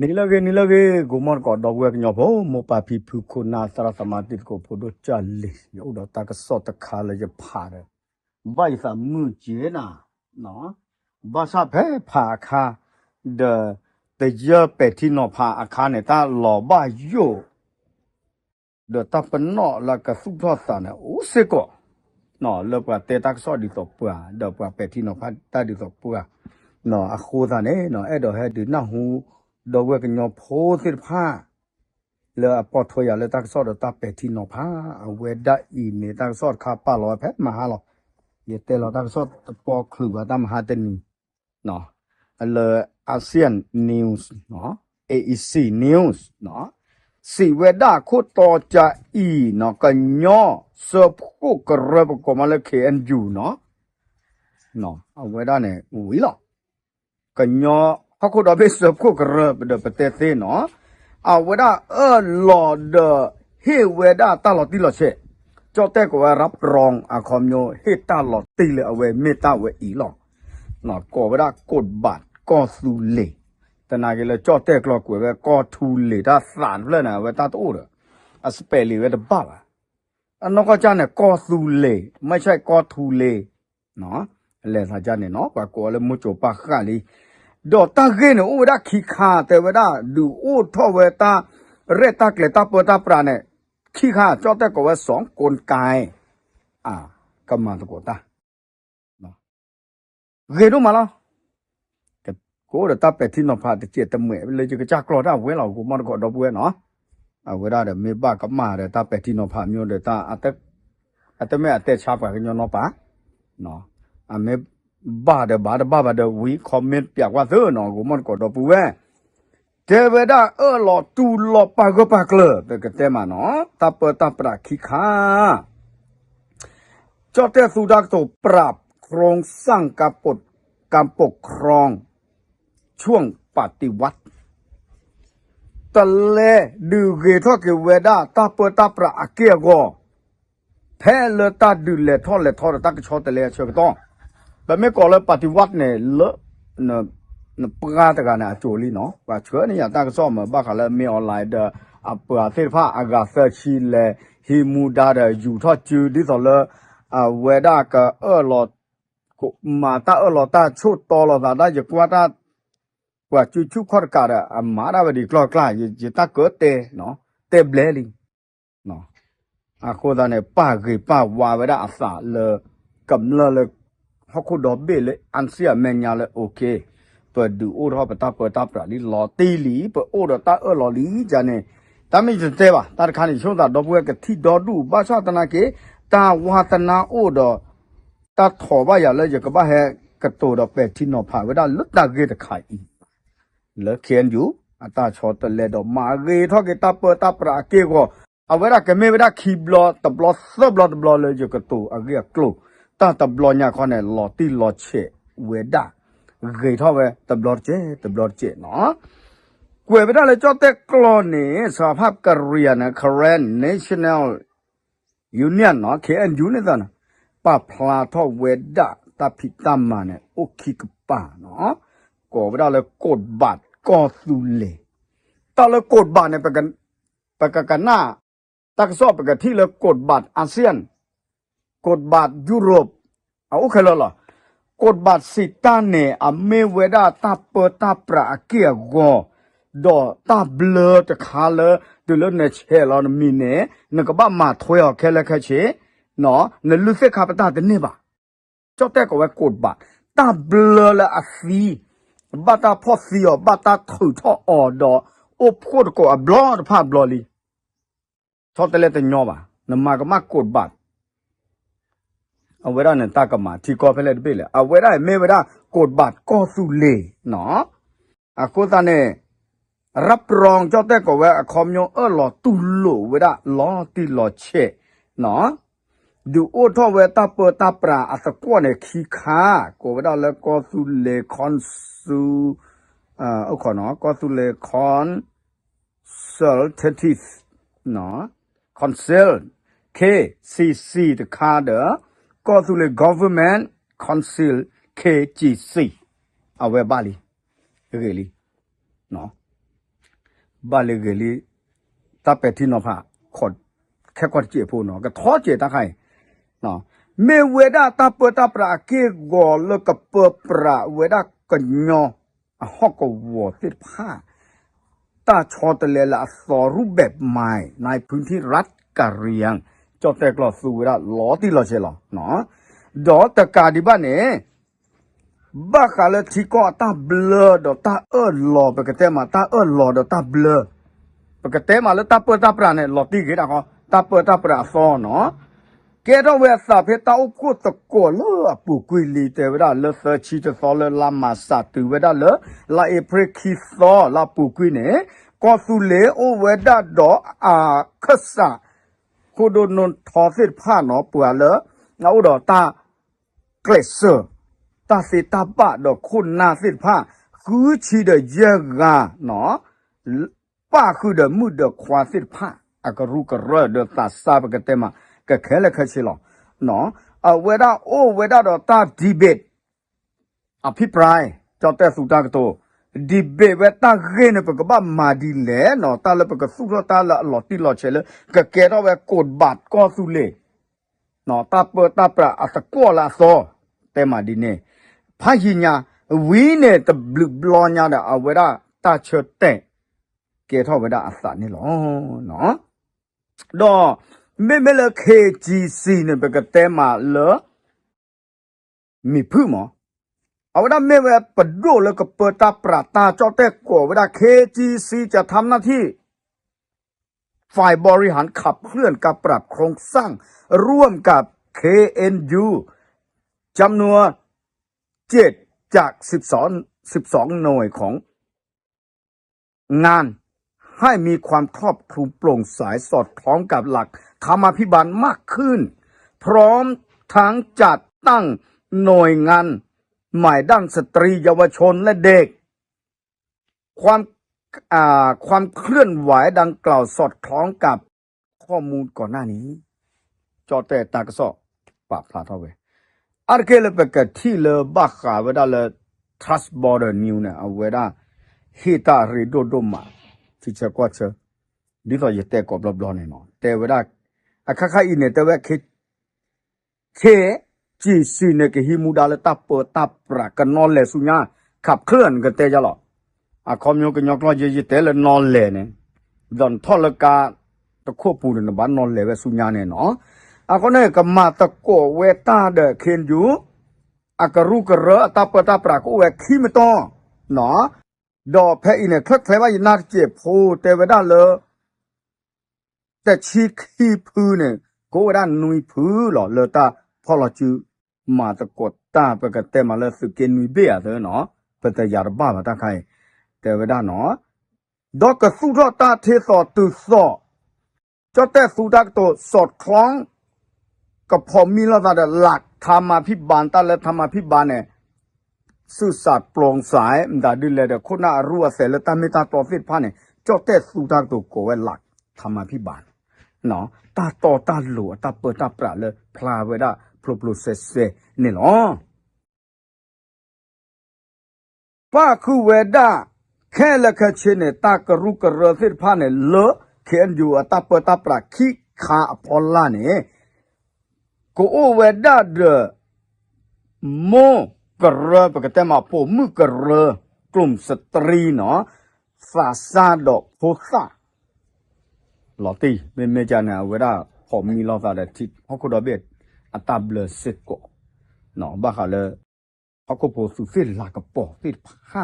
Nilage gumar ko dogwek nyobo mo papi phuko na sara samatit ko photo chali yo do ta ka sot ta khala je phare bai sa mu je na no ba sa phe pha kha the year peti no pha akha ne ta lo ba yo the ta pano la ka su tho sa na u se ko no lo pa te ta so di to pwa do pa peti no pha ta di to pwa no a kho sa ne no e do he di na hu do we ka nyo pho sit pha le a pot tho ya le ta so do ta peti no pha a we da I ne ta so kha pa lo phe ma ha lo ye te lo ta so po khlu ba ta ma ha te ni no le ASEAN News no AEC News no si we da khu to cha I no ka nyo so phu ka re ko ma le KNU no a we da ne wi lo ka nyo ha khu do be so phu ka re de pa te te no a we da lo de he we da ta lo ti lo che cho te ko rap rong a khom nyo he ta lo ti le a we me ta we I lo no ko we da kod bat ko su leตนาเกลจอเตกลอกวยก็ทูเลตาสานเล่นะเวตาโตระอสเปลีเวตบ้าอันนก็จาเนี่ยก็ซูเลไม่ใช่ก็ทูเลเนาะแลซาจาเนี่ยเนาะกว่าก็เลยมุจปะขะลีดอตาเกเนี่ยโอดาขี้คาแต่เวดาดูโอทอเวตาเรตาเกลตาเปตาปราเนี่ยขี้คาจอเตก็ว่า2กลไกกำมาตะโกตาเนาะเกดูมาแล้วကိုရတပ်ပတိနဖတ်တဲ့တမွေလေကြကြကလောတာဝဲလောက်ကိုမတော့တော့ပွဲနော်ဝဲရတဲ့မေဘကမာတဲ့တပ်ပတိနဖတ်မျိုးတဲ့တာအတက်မဲအတက်ချပါကညောနော်ပါနော်အမေဘာတဲ့ဝီကွန်မန့်ပြကွာသနော်ကိုမတော့ပွဲတေဝဒလောတူလောပါကပါကလတဲ့ကတဲ့မနော်တပ်ပခိခါจอတဲ့สุดักตัวปรับโครงสร้างการปกครองช่วงปฏิวัติตะเลดูเกทอเกเวดาตาเปตาปราเกียโกแพ้เลตาดูเลทอตากชอตะเลเชกต้องแบบไม่ก่อเลยปฏิวัติเนี่ยเลนปกาตะกันนะโจลีเนาะว่าเชื่อนี่อย่าตากซ้อมบ้าคาเลมีออนไลน์เดอปราเทพาอากาเซชีเลฮิมูดาเดอยู่ทอจูดิสอเลเวดากะลอมาตาลอตาชุดตอลอตาได้จะกว่าตาว่าชุขอดกาดมาดาบดีกล้ากล้าจะตาเกิดเตเนาะเตเบลลิเนาะโคตรเนี่ยป้าวาเวดาอาสาเลยกำเลยฮอกดอเบเลยอันเสียแมญาเลยโอเคเปิดดูโอ้ทอเปิดตาปราลีลอตีหลีเปิดโอ้ดอตาลอลีจาเนี่ยตาไม่จะเจ็บตาคันช่วงตาดอกเวกที่ดอดูบ้าชาตนาเกตาวาตนาโอ้ดอตาถอบ้าอย่าเลยจะกบ้าแฮกระโตดอเป็ดที่นอผ่าเวดาลุดตาเกตะไข่เลเขียนอยู่ตาชอตะเลดอมาเกทอเกตาเปตาปราเกก็เอาเวลาเกเมเวลาคีบลอตบลอซับลอตบลอเลยจะกระตูเกะกลูตาตบลอเนี่ยเขาเนี่ยลอตีลอเชเวดาเกทอเวตบลอเจเนาะกวยเวดาเลยจอเตกลอนี่สภาพกะเรียนะ Current National Union เนาะ KNU เนี่ยตานะปะพลาทอเวดาตาพิตามาเนี่ยโอคิกปาเนาะก็เวลาเลยกดบัตรก็สุเลตอนเลยกดบัตรเนี่ยไปกันหน้าตักซอบไปกันที่เลยกดบัตรอาเซียนกดบัตรยุโรปโอเคแล้วล่ะกดบัตรสิตาเนอเมเวดาตาเปตาปราเกียกดอตาเบลจะคาเลยดูแล้วเนี่ยเชลอนมีเนี่ยนึกว่ามาถอยออกแค่ละแค่เชเนาะเนี่ยลุเซคาปตาเดเนี่ยบ่เจ้าแต่ก็ว่ากดบัตรตาเบลละอาซีบัตาพอซีอบัตาถือท่ออดอโอพูดก็บลอภาพบลอลีทอตะเลตะญอบ่นมากะมากดบัตเอาเวลาเนี่ยตากะมาที่กอเพเลดเบเลยเอาเวลาเมเวลากดบัตรก็สุเลเนาะโคตาเนี่ยรับรองเจ้าแต่ก็ว่าคอมโยลอตุโลเวลาลอติลอเชเนาะดูโอทอเวตาเปตาปราอสกวเนี่ยขี้คาก็เวลาแล้วก็สุเลคอนซูขอเนาะก็สุเลคอนเซลเทติสเนาะคอนเซล KCC ตะคาเดอก็สุเล Government Council KGC เอาไว้บาลีเกลีเนาะ บาเลเกลีตาเป็ดที่นอพะขอดแค่ขอดเจี๊ยพูนเนาะก็ท้อเจี๊ยตาใครเนาะเมเวดาตาเปิดตาปราเกกอแล้วก็เปิดปราเวดาก็ญอฮอกก็วอติดผ้าตาชอตเลละสอรูปแบบใหม่ในพื้นที่รัฐกะเหรี่ยงจอแต่กลอสู่เวลาล้อที่เราใช่หรอเนาะดอตะกาดิบ้านเนี่ยบ้าขาเลยที่ก็ตาเบลอดอตาหล่อไปกระเตมาตาหล่อดอตาเบลอไปกระเตมาแล้วตาเปิดตาปราเนี่ยหล่อตีกี่ดาเขาตาเปิดตาปราซอเนาะแกต้องเวสาเพตาอุกุตะโกเลอปูกุยลีเตเวดาเลเซชีจะซอเลลามาสาตุเวดาเลลาเอพริคิซอลาปูกุยเนี่ยก็สุเลโอเวดาดอคัสสะโคโดนนทอสิผ้าเนาะปัวเลเอาดอตาเกรเซอร์ตาสิตาบะดอคุณนาสิผ้าคือชีเดเยกาเนาะป้าคือเดมุดเดควาสิผ้าอากรุกระเรเดตาซาปกเตมาก็แค่ละแค่ชิลเนาะเวดาดอตาดีเบตอภิปรายจอแต่สุตากโตดีเบตเวตาเกนปกบ้ามาดีแลเนาะตาละปกสุรตาละหลอติหลอเชลก็แกเราเวกดบาดก็สุเลเนาะตาเปิดตาปราอัตกัวละซอแต่มาดีเนพายิญาวีเนตบลบลอญาดาเวดาตาเชเตแกเท่าเวดาอัสสานี่หรอเนาะดอไม่เลยKGC เนี่ยเป็นกระเตมาเลยมีพื้นมั้งเอาไว้ได้ไม่เวลาประดูแล้วก็เปิดตาปราตาจอเตก่อเวลา KGC จะทำหน้าที่ฝ่ายบริหารขับเคลื่อนการปรับโครงสร้างร่วมกับ KNU จำนวน7จาก12หน่วยของงานให้มีความครอบคลุมโปร่งใสสอดคล้องกับหลักธรรมาภิบาลมากขึ้นพร้อมทั้งจัดตั้งหน่วยงานใหม่ด้านสตรีเยาวชนและเด็กความเคลื่อนไหวดังกล่าวสอดคล้องกับข้อมูลก่อนหน้านี้จอแต่ตากระสอบปะพลาดเอาไว้อาร์เคเลเปกที่เลบักขาเวดาเล trust border new เนี่ยเอาเวดาฮิตาริโดโดมาที่เชื่อกว่าเชื่อดีต่อยิ่งแต่กอบลเนี่ยเนาะแต่เวลาข้าอินเนี่ยแต่ว่าเคจีซีเนี่ยก็ฮิมูดาเลตาเปิดตาปรากนอนเลยสุญญาขับเคลื่อนกันแต่จะหรอคอมโยกันยกล้อยิ่งแต่เลยนอนเลยเนี่ยดอนทอลกาตะควบปูนบ้านนอนเลยเวสุญญาเนี่ยเนาะคนนี้ก็มาตะโกเวตาเดเคนยูกรุกระตาเปิดตาปรากเวขี้ไม่ต้องเนาะดอเพอินเนี่ยคลักแฝงว่านักเจ็บโพแต่เวลาเลยแต่ชีขี้พื้นเนี่ยก็เวลานุยพื้นหรอเลยตาพอเราจูมาตะกดตาไปกันแต่มาเลยสุกินุยเบียเถอะเนาะเป็นแต่ยาบ้ามาตั้งใครแต่เวลาเนาะดอกกระสุนตาเทสอตุสอเจ้าแต่สุดักตัวสอดคล้องกับพอมีแล้วแต่หลักธรรมาภิบาลตาและธรรมาภิบาลเนี่ยสื่อสารโปร่งใสมันได้ดีเลยเด็กคนน่ารู้ว่าเสร็จแล้วแต่ไม่ตาต่อฟิตพันเนี่ยเจ้าแต่สุดักตัวโกไว้หลักธรรมาภิบาลเนาะตาต่อตาหลัวตาเปิดตาปราเลยพลาเวดาพลุพลุเสเสนี่เนาะป้าคือเวดาแค่ละแค่เชนเนี่ยตากรุกระฟิตพันเนี่ยเลอะเขียนอยู่ตาเปิดตาปราขี้ขาพอลล่าเนี่ยก็โอเวดาเดโมกระปกติมาพมือกระกลุ่มสตรีเนาะฟาซาดอกโพสาลอตีไม่จานะเวลาพอมีลอซาเดทิเขาก็ดอกเบ็ดอัตาเบลเสกโกเนาะบ้าเขาเลยเขาก็โพสุฟิลลากระป๋อฟิลผ้า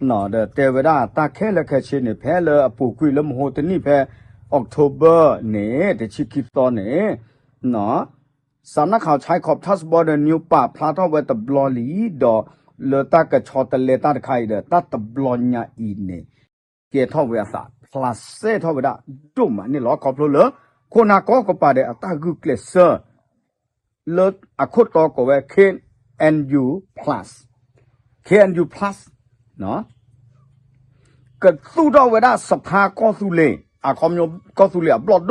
เนาะแต่เวลาตาแค่ละแค่เชนเนี่ยแพ้เลยปูคุยแล้วโมโหตนี่แพ้ออกโทเบอร์เนี่ยแต่ชิคิตอนเนี่ยเนาะสำนักข่าวชายขอบทัสบอร์เดนิวป่าพลาทเวตบลอลีดอเลตากระชอตเลตาไข่เดตัตบลอนยาอีเนเกทเวสาพลาเซทเวดาดุมนี่ล้อขอบเลยคนนักก็ป่าเดตากุเกลเซอร์เลอคุดต่อก็เว KNU plus KNU plus เนาะก็สู้ดอเวดาสภาก็สู้เลยคอมโยก็สู้เลยบลอด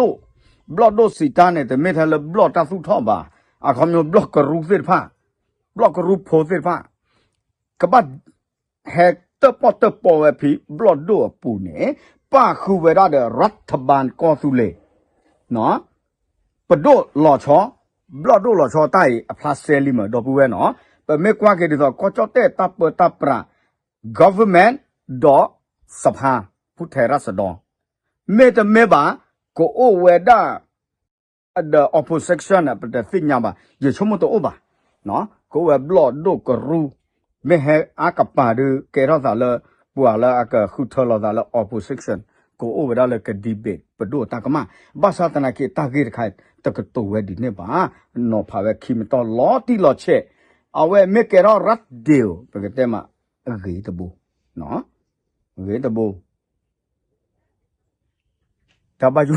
โดสิตาเนี่ยแต่ไม่ทันเลยบล็อกตาสุดท้อบ่าคำนวณบล็อกกระรูเสียผ้าบล็อกกระรูโพเสียผ้ากบัดแฮกเตอร์ปอเวพีบล็อกโดปูเนี่ย ป้าคูเวดาเดรัฐบาลกอสุเลเนาะปะโดหล่อชอบลอดโดหล่อชอใต้พลาสเซลิมดอปูเวเนาะปะเมกว่าเกดิซอกอจอเตตาเปตาปรา government ดอสภาผู้แทนราษฎรเมตเมบาโกโอเวดาthe opposition น่ะเป็นสิ่งยังบ่อยู่ชมตัวบ่เนาะก็ว่าบลอดโดกรูไม่ให้อากปาดูเกราซาเลปัวละอากคุทลอซาเล opposition ก็โอเวดาเลก debate ปดูตากมาบาสาตนาเกตาเกตไคตะกตัวเวดิเนี่ยบ่นอพาเวคิมตอลอติลอเชเอาเวเมเกรารัดเดียวปกติมาเกยตะบูเนาะเกยตะบูตาบายู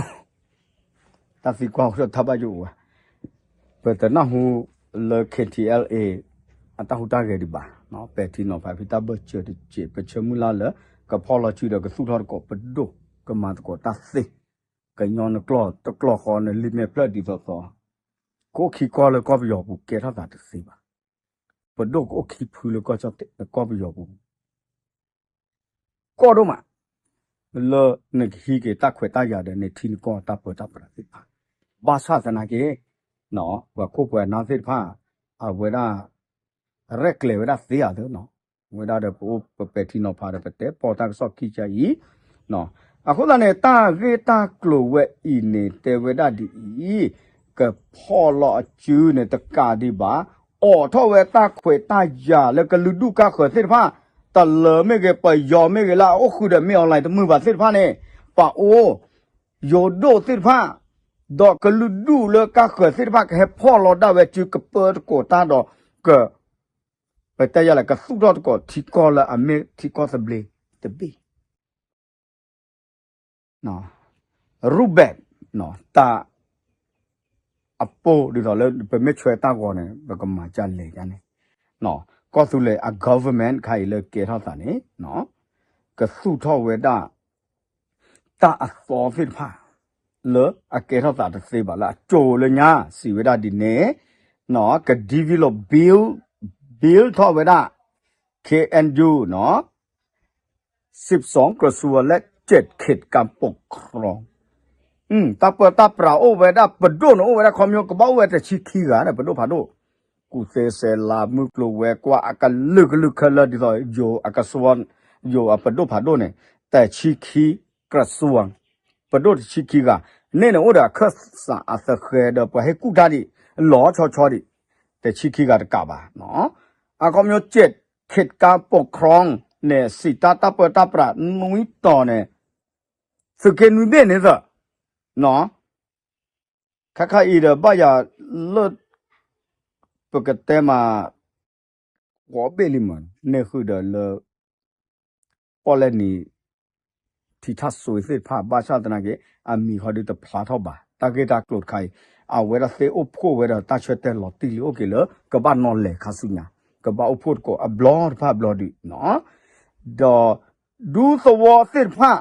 ตาสิกว่าเขาทับอยู่เปิดแต่หน้าหูเล KTLA อันตาหูตาเกดิบาเนาะเป็ดที่นอไปพิตาเบเจอดิเจเปเชมุลาเลก็พอเราชื่อเด็กก็สู้ทอดก็ปดดูก็มาตะกอตาสิก็ย้อนกลอตะกลอคอในลิเมเพลดิซอก็ขี้กอเลยก็ไปหยอกบุกเกท่าตาตสิบาปดดูก็ขี้พูเลยก็จะเตะก็ไปหยอกบุกก็ดูมาเลนึกฮีเกตาขวตายาเดในทีนก็ตาเปิดตาปราสิบาบาสาสนาเกเนาะว่าคู่ป่วยนาสิผ้าเอาเวลาเร็กเลยเวลาเสียเถอะเนาะเวลาเดี๋ยวปุ๊บเป็ดที่นอพาเดี๋ยวเป็ดพอตาก็สอบขี้ใจเนาะอะคนละเนี่ยตาเกตากลัวเวอีเนี่ยแต่เวลาดีก็พอละจื้อเนี่ยตะกาดีบ่าอ๋อถ้าเวตาขวยตายาแล้วก็ฤดูกาเขิดสิผ้าตะเลไม่เกไปยอมไม่เกละโอ้คือเดี๋ยวไม่เอาอะไรแต่มือบาดสิผ้าเนี่ยป่าโอโยโดสิผ้าดอกกระลุดูเลยก็เกิดสิว่าแค่พ่อเราได้เวจูกระเปิดโกตาดอกก็ไปแต่ยังไงก็สู้ดอกก็ที่ก็ละอเมที่ก็สเบลตบีเนาะรูปแบบเนาะตาอโปดีต่อเลยไปไม่ช่วยตาก่อนเนี่ยไปก็มาจันเลยกันเนี่ยเนาะก็สู้เลยa government ใครเลยเกี่ยวเท่าสันนี่เนาะก็สู้ท่อเวด้าตาอักษรสิผ้าเลอเกทัสาตะเซบาละโจเลยญาสิเวดาดิเนเนาะก็ develop build ท่อเวดา KNU เนาะ12กระทรวงและ7เขตการปกครองตาเปิดตาปราโอเวดาปดโดนโอเวดาคอมยกบ่เวดาชิคีกานะปดโดพาโดกูเซเซลามุกโลเวกว่าอากันลึกคละดิโยอากาสวนโยอปดโดพาโดเนี่ยแต่ชิคีกระทรวงปดโดชิคีกาเนี่ยโอดาคัสอาสเคเดปให้กูดาดิหลอชอดิแต่ชิคีกาตะกาบาเนาะอาคอมโย7เขตการปกครองเนี่ยสิตาตาเปตาปรานุยต่อเนี่ยสเกนุเบเนี่ยซะเนาะคาอีเดบ่ายาเลิศปกติมาหัวเบลิมันเนี่ยคือเดลปอลนี่ที่ทัศสวยสิภาพบาชาตนาเกอามีเขาดูแต่พลาดเท่าบ่าตาเกตากลดใครเอาเวลาเซอพโคเวลาตาช่วยแต่หลอดตีโอเคเลยก็บ้านนอนเลยคาสุญญาก็บ้าอพก็อับลอดภาพบลอดีเนาะดอดูสวอสิภา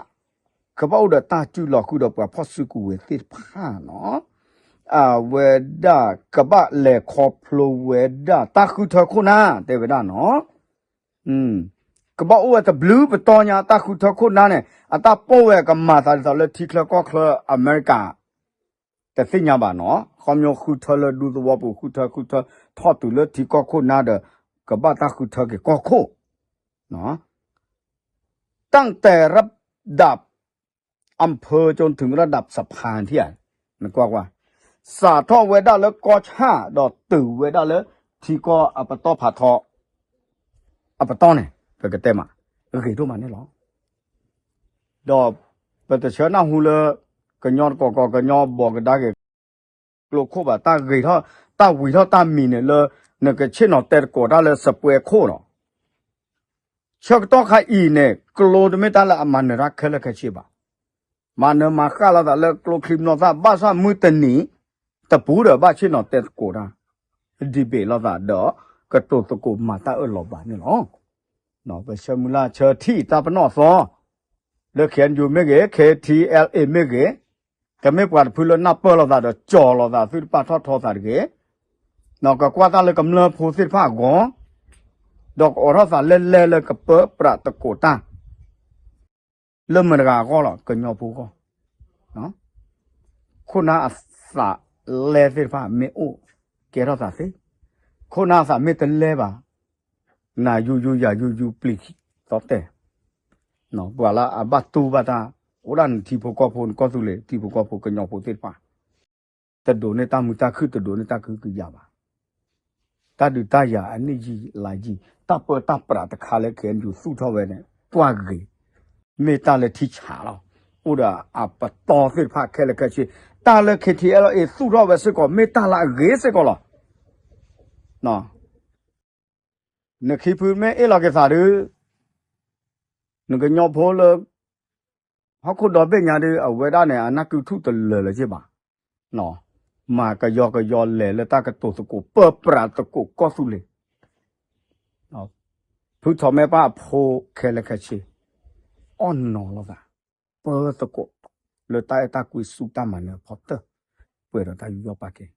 ก็บ้าเดตาจุหลอกคือดอกว่าพอสุกุเวสิภาเนาะเวดากะบะเลคอพโลเวดาตาคือเธอคนน่ะแต่เวดาเนาะก็บอกว่าแต่บลูไปตอนนี้ตาคุณทักคนนั้นเนี่ยตาป่วยกับมาตาตาเลยที่เคลก็เคลอเมริกาแต่สิ่งอย่างบ้านเนาะเขามีคุณเธอเลยดูตัวบุคุณเธอทอดตัวเลยที่ก็คนนั้นเด้อก็บ้าตาคุณเธอก็โคเนาะตั้งแต่ระดับอำเภอจนถึงระดับสะพานที่ไหนมันกว่าสาทอเวดาแล้วก็ชาดอกตื่เวดาเลยที่ก็อัปตอผาทออัปตอเนี่ยเป็นกระเต็มอ่ะคือทุกมันนี่หรอดอกเป็นแต่เช้าหน้าหูเลยก็ย้อนก็ย้อนบอกกันได้ก็โลกโคบะตาเกยท่อตาวิท่อตามีเนี่ยเลยเนี่ยก็เช่นเอาแต่ก่อได้เลยสเปรย์โคเนาะเชื่อต้องใครอีเนี่ยกลัวจะไม่ตาละมันเนี่ยรักแค่ละแค่เชื่อบ่มันเนี่ยมาข้าเราแต่เลยกลัวคลิปนอซาบ้าซามือเตนีแต่ปูเด้อบ้าเช่นเอาแต่ก่อได้ดีเบลเราแต่เด้อก็ตัวตะกูมาตาหลบบ้านนี่หรอเนาะไปเชื่อมุลาเชื่อที่ตาปนอซอเลือกเขียนอยู่ไม่เก๋ KTLA ไม่เก๋แต่ไม่กว่าพูดแล้วนับเปิลเราแต่จ่อเราแต่ซื้อปลาทอดแต่เก๋เนาะก็กว่าตาเลยกำเนิดผู้สิผ้าก้อดอกอรสาเล่เลยกับเปิดประตะโกตา Lemmerga gola, Kenyopugo. No? Kuna sa lever me o, Kerota say. Kuna sa met lever. Na you please. Stop there. No, voilà, abatu bata. Uran tipo copon cosule, tipo copo Kenyopo Tipa. The doneta mutaku, the doneta kuyaba. Tadu taya, and niji, laji, tapper tapra, the color can you suit over it. Twaggy. Metale teach hallow. Uda up a toffee pack calicachi. Tala kitiela is suit over sickle, metala gesicola. No. Nakipu me elagasaru. Naganyo polo. How could the Benyadi a wedane and Naku to the Lelajiba? No. Maka yoga yole, letaka to go, purpra to go, cosule. No. Put on me pa po calicachi. Oh no, that. Per the go. Le taita qui sutamana potter. Where are you your packet?